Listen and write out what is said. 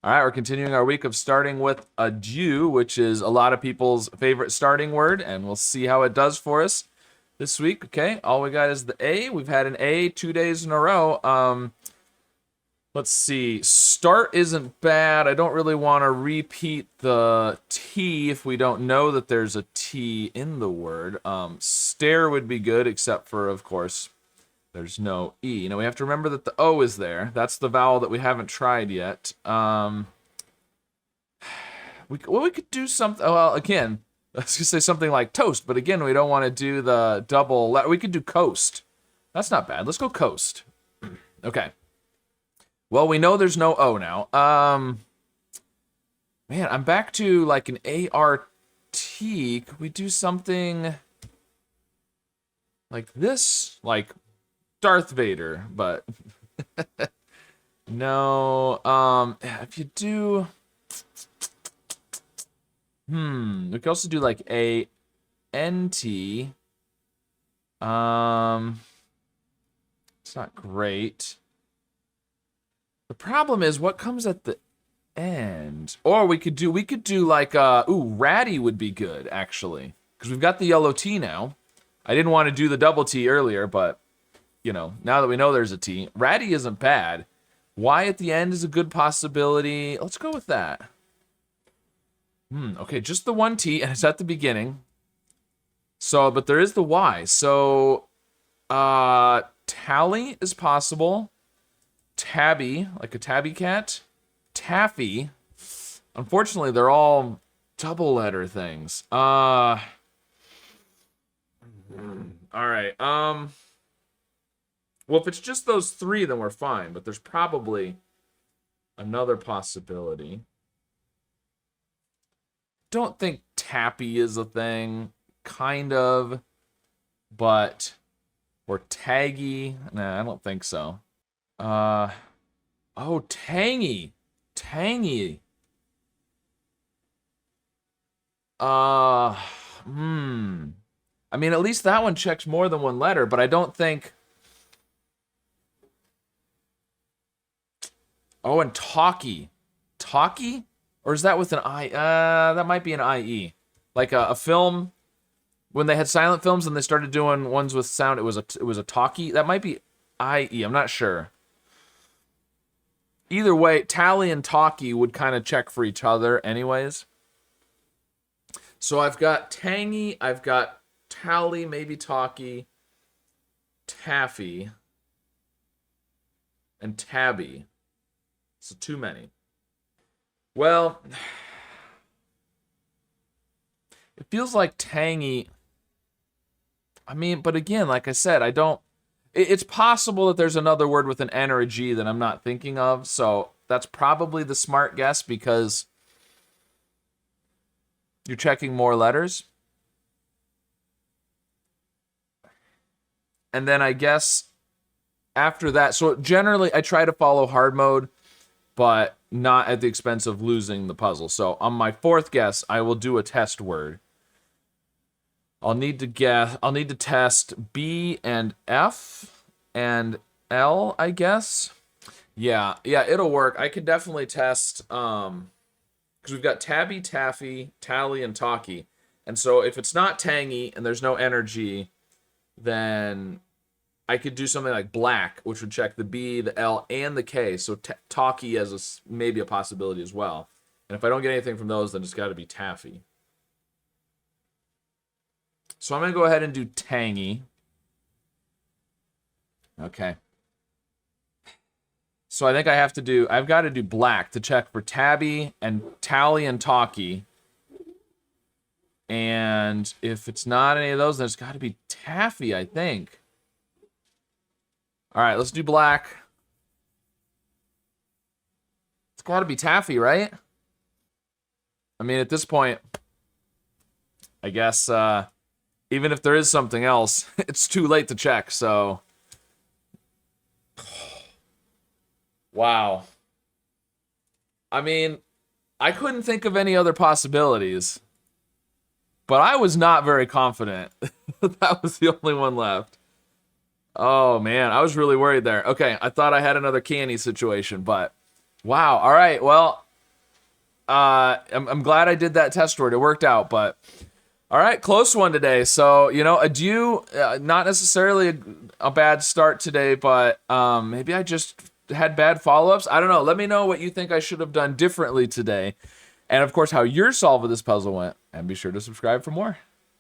All right, we're continuing our week of starting with a Jew, which is a lot of people's favorite starting word, and we'll see how it does for us this week. Okay, all we got is the A. We've had an A 2 days in a row. Let's see. Start isn't bad. I don't really want to repeat the T if we don't know that there's a T in the word. Stare would be good, except for, of course, there's no E. Now we have to remember that the O is there. That's the vowel that we haven't tried yet. We could do something. Well, again, let's just say something like toast. But again, we don't want to do the double. We could do coast. That's not bad. Let's go coast. Okay. Well, we know there's no O now. Man, I'm back to like an ART. Could we do something like this? Like Darth Vader, but no. If you do, we could also do like ANT. It's not great. The problem is what comes at the end. Or we could do like ratty would be good actually, because we've got the yellow T now. I didn't want to do the double T earlier, but you know, now that we know there's a T, ratty isn't bad. Y at the end is a good possibility. Let's go with that. Okay, just the one T, and it's at the beginning. So, but there is the Y. So, tally is possible. Tabby, like a tabby cat. Taffy. Unfortunately, they're all double letter things. All right. Well, if it's just those three, then we're fine. But there's probably another possibility. Don't think tappy is a thing. Kind of. But, or taggy. Nah, I don't think so. Oh, tangy. Tangy. I mean, at least that one checks more than one letter, but I don't think... Oh, and talkie. Talkie? Or is that with an I? That might be an IE. Like a film, when they had silent films and they started doing ones with sound, it was a talkie. That might be IE. I'm not sure. Either way, tally and talkie would kind of check for each other anyways. So I've got tangy, I've got tally, maybe talkie, taffy, and tabby. So too many. Well, it feels like tangy. I mean, but again, like I said, I don't... It's possible that there's another word with an N or a G that I'm not thinking of, so that's probably the smart guess because you're checking more letters. And then I guess after that, so generally I try to follow hard mode, but not at the expense of losing the puzzle. So on my fourth guess, I will do a test word. I'll need to test B and F and L, I guess. Yeah, it'll work. I could definitely test, because we've got tabby, taffy, tally, and talkie. And so if it's not tangy and there's no energy, then I could do something like black, which would check the B, the L, and the K. So talkie as maybe a possibility as well. And if I don't get anything from those, then it's got to be taffy. So I'm going to go ahead and do tangy. Okay. So I think I've got to do black to check for tabby and tally and talkie. And if it's not any of those, then it's got to be taffy, I think. All right, let's do black. It's got to be taffy, right? I mean, at this point, I guess... even if there is something else, it's too late to check, so... Wow. I mean, I couldn't think of any other possibilities. But I was not very confident. That was the only one left. Oh, man, I was really worried there. Okay, I thought I had another canny situation, but... Wow, all right, well, I'm glad I did that test word. It worked out, but all right, close one today. So, adieu. Not necessarily a bad start today, but maybe I just had bad follow-ups. I don't know. Let me know what you think I should have done differently today. And of course, how your solve of this puzzle went. And be sure to subscribe for more.